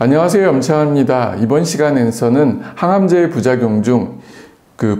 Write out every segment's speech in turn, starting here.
안녕하세요, 염차입니다. 이번 시간에서는 항암제의 부작용 중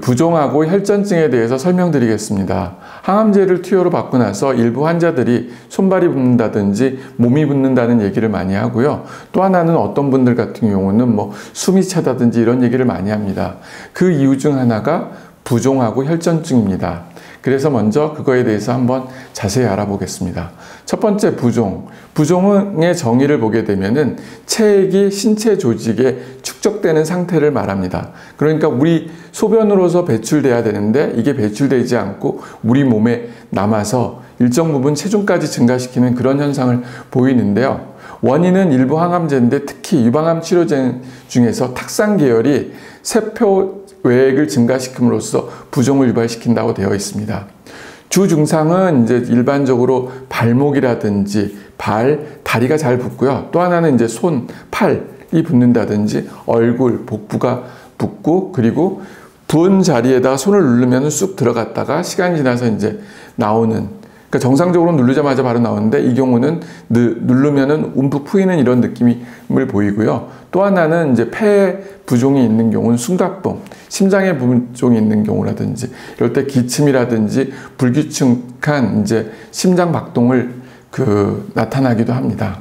부종하고 혈전증에 대해서 설명드리겠습니다. 항암제를 투여로 받고 나서 일부 환자들이 손발이 붓는다든지 몸이 붓는다는 얘기를 많이 하고요. 또 하나는 어떤 분들 같은 경우는 숨이 차다든지 이런 얘기를 많이 합니다. 그 이유 중 하나가 부종하고 혈전증입니다. 그래서 먼저 그거에 대해서 한번 자세히 알아보겠습니다. 첫 번째, 부종. 부종의 정의를 보게 되면은 체액이 신체 조직에 축적되는 상태를 말합니다. 그러니까 우리 소변으로서 배출돼야 되는데 이게 배출되지 않고 우리 몸에 남아서 일정 부분 체중까지 증가시키는 그런 현상을 보이는데요. 원인은 일부 항암제인데 특히 유방암 치료제 중에서 탁산 계열이 세포 외액을 증가시킴으로써 부종을 유발시킨다고 되어 있습니다. 주 증상은 이제 일반적으로 발목이라든지 발, 다리가 잘 붓고요. 또 하나는 이제 손, 팔이 붓는다든지 얼굴, 복부가 붓고 그리고 부은 자리에다가 손을 누르면 쑥 들어갔다가 시간이 지나서 이제 나오는, 그러니까 정상적으로 누르자마자 바로 나오는데 이 경우는 누르면은 움푹 pu이는 이런 느낌을 보이고요. 또 하나는 이제 폐에 부종이 있는 경우는 숨가쁨, 심장에 부종이 있는 경우라든지 이럴 때 기침이라든지 불규칙한 이제 심장 박동을 나타나기도 합니다.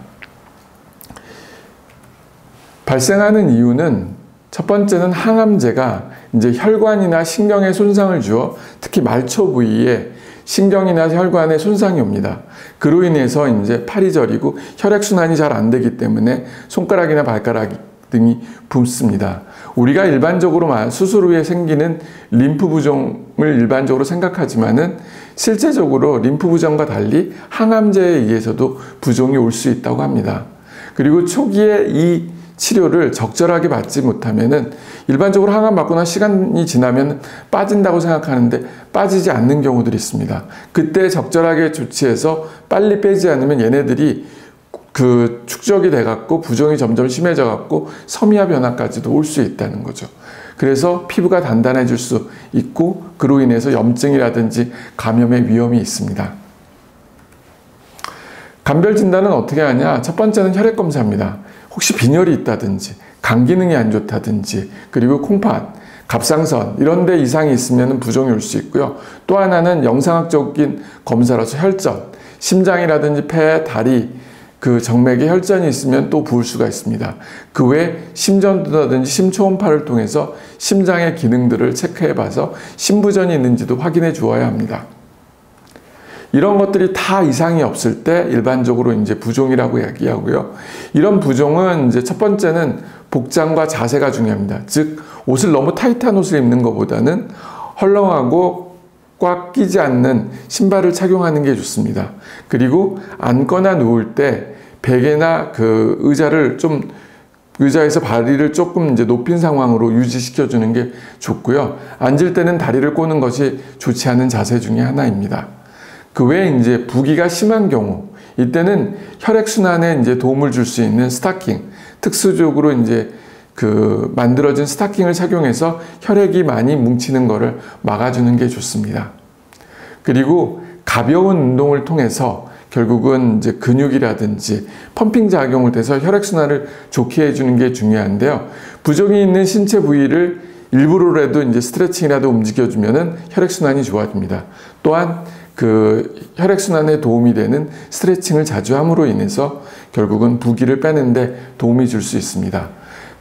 발생하는 이유는 첫 번째는 항암제가 이제 혈관이나 신경에 손상을 주어 특히 말초 부위에 신경이나 혈관에 손상이 옵니다. 그로 인해서 이제 팔이 저리고 혈액순환이 잘 안 되기 때문에 손가락이나 발가락 등이 붓습니다. 우리가 일반적으로 수술 후에 생기는 림프 부종을 일반적으로 생각하지만은 실제적으로 림프 부종과 달리 항암제에 의해서도 부종이 올 수 있다고 합니다. 그리고 초기에 이 치료를 적절하게 받지 못하면은 일반적으로 항암 받거나 시간이 지나면 빠진다고 생각하는데 빠지지 않는 경우들이 있습니다. 그때 적절하게 조치해서 빨리 빼지 않으면 얘네들이 축적이 돼갖고 부종이 점점 심해져갖고 섬유화 변화까지도 올 수 있다는 거죠. 그래서 피부가 단단해질 수 있고 그로 인해서 염증이라든지 감염의 위험이 있습니다. 감별 진단은 어떻게 하냐? 첫 번째는 혈액 검사입니다. 혹시 빈혈이 있다든지 간 기능이 안 좋다든지 그리고 콩팥, 갑상선 이런 데 이상이 있으면 부종이 올 수 있고요. 또 하나는 영상학적인 검사로서 혈전, 심장이라든지 폐, 다리 정맥에 혈전이 있으면 또 부을 수가 있습니다. 그 외에 심전도라든지 심초음파를 통해서 심장의 기능들을 체크해 봐서 심부전이 있는지도 확인해 주어야 합니다. 이런 것들이 다 이상이 없을 때 일반적으로 이제 부종이라고 얘기하고요. 이런 부종은 이제 첫 번째는 복장과 자세가 중요합니다. 즉, 옷을 너무 타이트한 옷을 입는 것보다는 헐렁하고 꽉 끼지 않는 신발을 착용하는 게 좋습니다. 그리고 앉거나 누울 때 베개나 의자에서 다리를 조금 이제 높인 상황으로 유지시켜 주는 게 좋고요. 앉을 때는 다리를 꼬는 것이 좋지 않은 자세 중에 하나입니다. 그 외에 이제 부기가 심한 경우, 이때는 혈액순환에 이제 도움을 줄 수 있는 스타킹, 특수적으로 이제 만들어진 스타킹을 착용해서 혈액이 많이 뭉치는 것을 막아주는 게 좋습니다. 그리고 가벼운 운동을 통해서 결국은 이제 근육이라든지 펌핑 작용을 해서 혈액순환을 좋게 해주는 게 중요한데요. 부종이 있는 신체 부위를 일부러라도 이제 스트레칭이라도 움직여주면은 혈액순환이 좋아집니다. 또한 혈액순환에 도움이 되는 스트레칭을 자주 함으로 인해서 결국은 부기를 빼는데 도움이 줄 수 있습니다.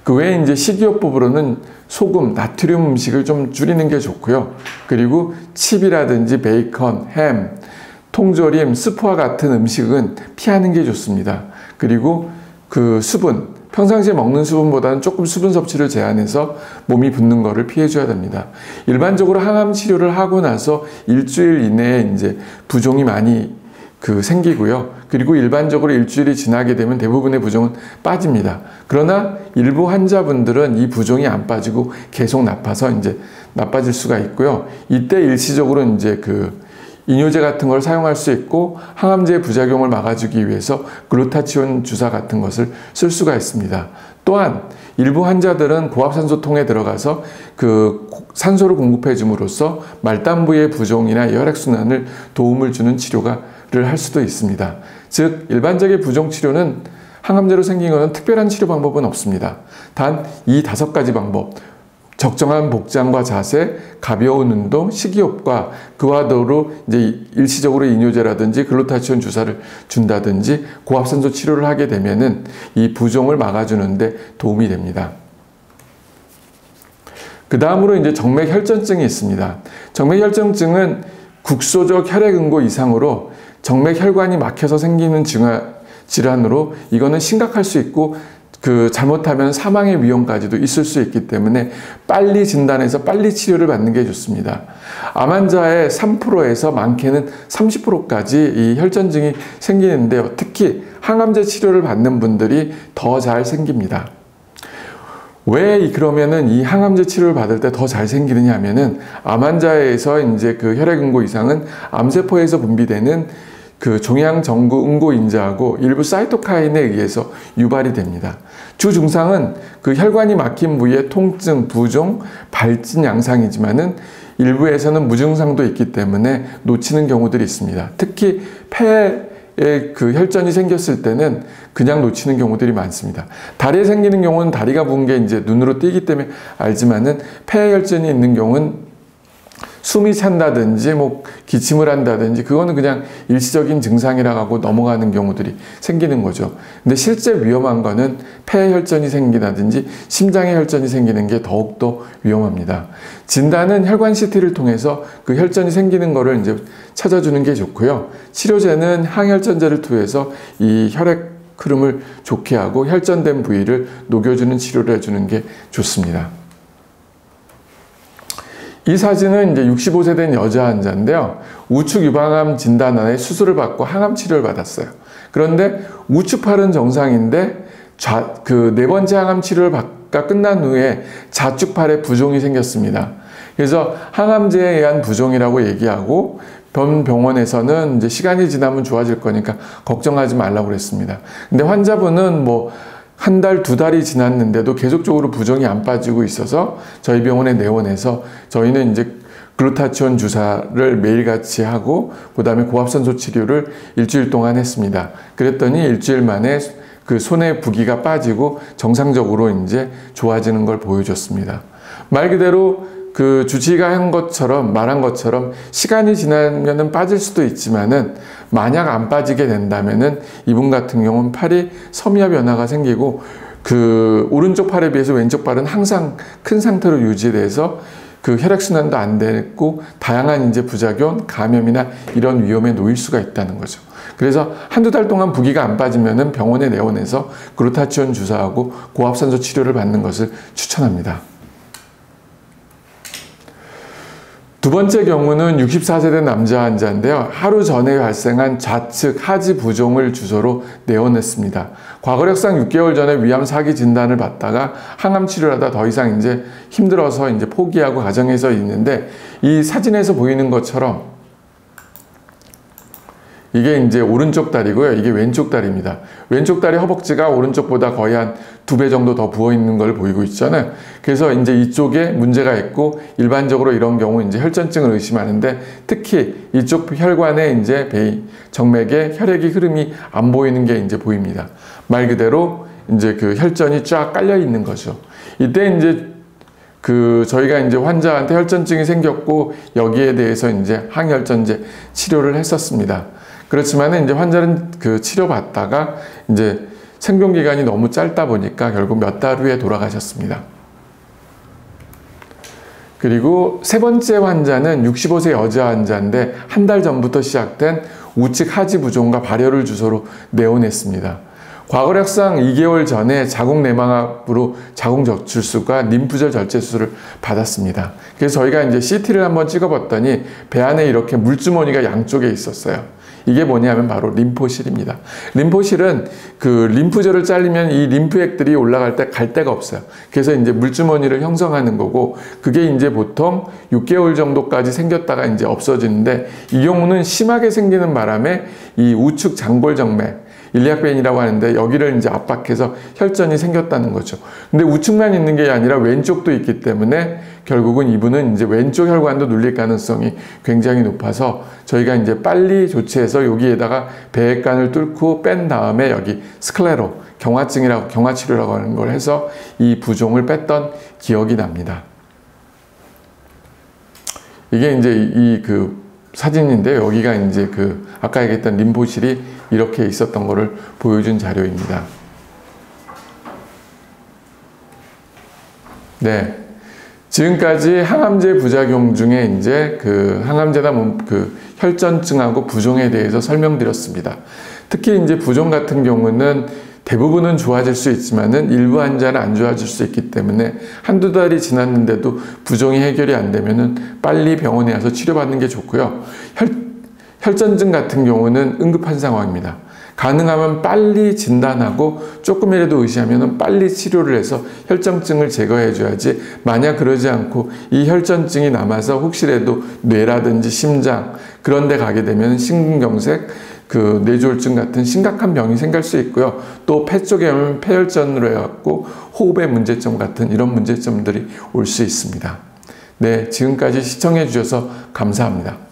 그 외에 이제 식이요법으로는 소금, 나트륨 음식을 좀 줄이는 게 좋고요. 그리고 칩이라든지 베이컨, 햄, 통조림, 스프와 같은 음식은 피하는 게 좋습니다. 그리고 수분, 평상시에 먹는 수분보다는 조금 수분 섭취를 제한해서 몸이 붓는 거를 피해줘야 됩니다. 일반적으로 항암 치료를 하고 나서 일주일 이내에 이제 부종이 많이 생기고요. 그리고 일반적으로 일주일이 지나게 되면 대부분의 부종은 빠집니다. 그러나 일부 환자분들은 이 부종이 안 빠지고 계속 나빠질 수가 있고요. 이때 일시적으로 이제 이뇨제 같은 걸 사용할 수 있고 항암제의 부작용을 막아주기 위해서 글루타치온 주사 같은 것을 쓸 수가 있습니다. 또한 일부 환자들은 고압산소통에 들어가서 산소를 공급해 줌으로써 말단부의 부종이나 혈액순환을 도움을 주는 치료를 할 수도 있습니다. 즉 일반적인 부종 치료는 항암제로 생긴 것은 특별한 치료 방법은 없습니다. 단 이 5가지 방법, 적정한 복장과 자세, 가벼운 운동, 식이요법과 그와 더불어 이제 일시적으로 이뇨제라든지 글루타치온 주사를 준다든지 고압산소 치료를 하게 되면은 이 부종을 막아주는데 도움이 됩니다. 그 다음으로 이제 정맥혈전증이 있습니다. 정맥혈전증은 국소적 혈액응고 이상으로 정맥혈관이 막혀서 생기는 질환으로 이거는 심각할 수 있고 잘못하면 사망의 위험까지도 있을 수 있기 때문에 빨리 진단해서 빨리 치료를 받는 게 좋습니다. 암 환자의 3%에서 많게는 30%까지 이 혈전증이 생기는데요. 특히 항암제 치료를 받는 분들이 더 잘 생깁니다. 왜 그러면은 이 항암제 치료를 받을 때 더 잘 생기느냐 하면은 암 환자에서 이제 혈액응고 이상은 암세포에서 분비되는 종양전구응고인자하고 일부 사이토카인에 의해서 유발이 됩니다. 주 증상은 혈관이 막힌 부위의 통증, 부종, 발진 양상이지만은 일부에서는 무증상도 있기 때문에 놓치는 경우들이 있습니다. 특히 폐에 혈전이 생겼을 때는 그냥 놓치는 경우들이 많습니다. 다리에 생기는 경우는 다리가 부은 게 이제 눈으로 띄기 때문에 알지만은 폐에 혈전이 있는 경우는 숨이 찬다든지 기침을 한다든지 그거는 그냥 일시적인 증상이라고 하고 넘어가는 경우들이 생기는 거죠. 근데 실제 위험한 거는 폐에 혈전이 생기다든지 심장에 혈전이 생기는 게 더욱더 위험합니다. 진단은 혈관 CT를 통해서 혈전이 생기는 거를 이제 찾아주는 게 좋고요. 치료제는 항혈전제를 투여해서 이 혈액 흐름을 좋게 하고 혈전된 부위를 녹여주는 치료를 해주는 게 좋습니다. 이 사진은 이제 65세 된 여자 환자인데요. 우측 유방암 진단안에 수술을 받고 항암 치료를 받았어요. 그런데 우측팔은 정상인데 네 번째 항암 치료를 끝난 후에 좌측팔에 부종이 생겼습니다. 그래서 항암제에 의한 부종이라고 얘기하고 병원에서는 이제 시간이 지나면 좋아질 거니까 걱정하지 말라고 그랬습니다. 근데 환자분은 한 달, 2달이 지났는데도 계속적으로 부종이 안 빠지고 있어서 저희 병원에 내원해서 저희는 이제 글루타치온 주사를 매일같이 하고 그다음에 고압산소 치료를 일주일 동안 했습니다. 그랬더니 일주일 만에 손의 부기가 빠지고 정상적으로 이제 좋아지는 걸 보여줬습니다. 말 그대로 주치의가 말한 것처럼 시간이 지나면은 빠질 수도 있지만은 만약 안 빠지게 된다면은 이분 같은 경우는 팔이 섬유화 변화가 생기고 오른쪽 팔에 비해서 왼쪽 팔은 항상 큰 상태로 유지돼서 혈액순환도 안 되고 다양한 이제 부작용, 감염이나 이런 위험에 놓일 수가 있다는 거죠. 그래서 한두 달 동안 부기가 안 빠지면은 병원에 내원해서 글루타치온 주사하고 고압산소 치료를 받는 것을 추천합니다. 두 번째 경우는 64세 된 남자 환자인데요. 하루 전에 발생한 좌측 하지 부종을 주소로 내원했습니다. 과거력상 6개월 전에 위암 4기 진단을 받다가 항암 치료를 하다 더 이상 이제 힘들어서 이제 포기하고 가정에서 있는데 이 사진에서 보이는 것처럼 이게 이제 오른쪽 다리고요. 이게 왼쪽 다리입니다. 왼쪽 다리 허벅지가 오른쪽보다 거의 한 2배 정도 더 부어 있는 걸 보이고 있잖아요. 그래서 이제 이쪽에 문제가 있고 일반적으로 이런 경우 이제 혈전증을 의심하는데 특히 이쪽 혈관에 이제 정맥에 혈액이 흐름이 안 보이는 게 이제 보입니다. 말 그대로 이제 혈전이 쫙 깔려 있는 거죠. 이때 이제 저희가 이제 환자한테 혈전증이 생겼고 여기에 대해서 이제 항혈전제 치료를 했었습니다. 그렇지만 이제 환자는 치료받다가 이제 생존 기간이 너무 짧다 보니까 결국 몇 달 후에 돌아가셨습니다. 그리고 세 번째 환자는 65세 여자 환자인데 한 달 전부터 시작된 우측 하지 부종과 발열을 주소로 내원했습니다. 과거력상 2개월 전에 자궁 내막압으로 자궁 적출수가 림프절 절제 수술을 받았습니다. 그래서 저희가 이제 CT를 한번 찍어봤더니 배 안에 이렇게 물주머니가 양쪽에 있었어요. 이게 뭐냐면 바로 림포실입니다. 림포실은 림프절을 잘리면 이 림프액들이 올라갈 때 갈 데가 없어요. 그래서 이제 물주머니를 형성하는 거고 그게 이제 보통 6개월 정도까지 생겼다가 이제 없어지는데 이 경우는 심하게 생기는 바람에 이 우측 장골정맥 일리악벤이라고 하는데 여기를 이제 압박해서 혈전이 생겼다는 거죠. 근데 우측만 있는 게 아니라 왼쪽도 있기 때문에 결국은 이분은 이제 왼쪽 혈관도 눌릴 가능성이 굉장히 높아서 저희가 이제 빨리 조치해서 여기에다가 배액관을 뚫고 뺀 다음에 여기 스클레로 경화치료라고 하는 걸 해서 이 부종을 뺐던 기억이 납니다. 이게 이제 이 사진인데 여기가 이제 아까 얘기했던 림보실이 이렇게 있었던 거를 보여준 자료입니다. 네. 지금까지 항암제 부작용 중에 이제 항암제나 혈전증하고 부종에 대해서 설명드렸습니다. 특히 이제 부종 같은 경우는 대부분은 좋아질 수 있지만은 일부 환자는 안 좋아질 수 있기 때문에 한두 달이 지났는데도 부종이 해결이 안 되면은 빨리 병원에 와서 치료받는 게 좋고요. 혈전증 같은 경우는 응급한 상황입니다. 가능하면 빨리 진단하고 조금이라도 의심하면 빨리 치료를 해서 혈전증을 제거해 줘야지, 만약 그러지 않고 이 혈전증이 남아서 혹시라도 뇌라든지 심장 그런 데 가게 되면 심근경색, 뇌졸중 같은 심각한 병이 생길 수 있고요. 또 폐 쪽에 오면 폐혈전으로 해갖고 호흡의 문제점 같은 이런 문제점들이 올 수 있습니다. 네, 지금까지 시청해 주셔서 감사합니다.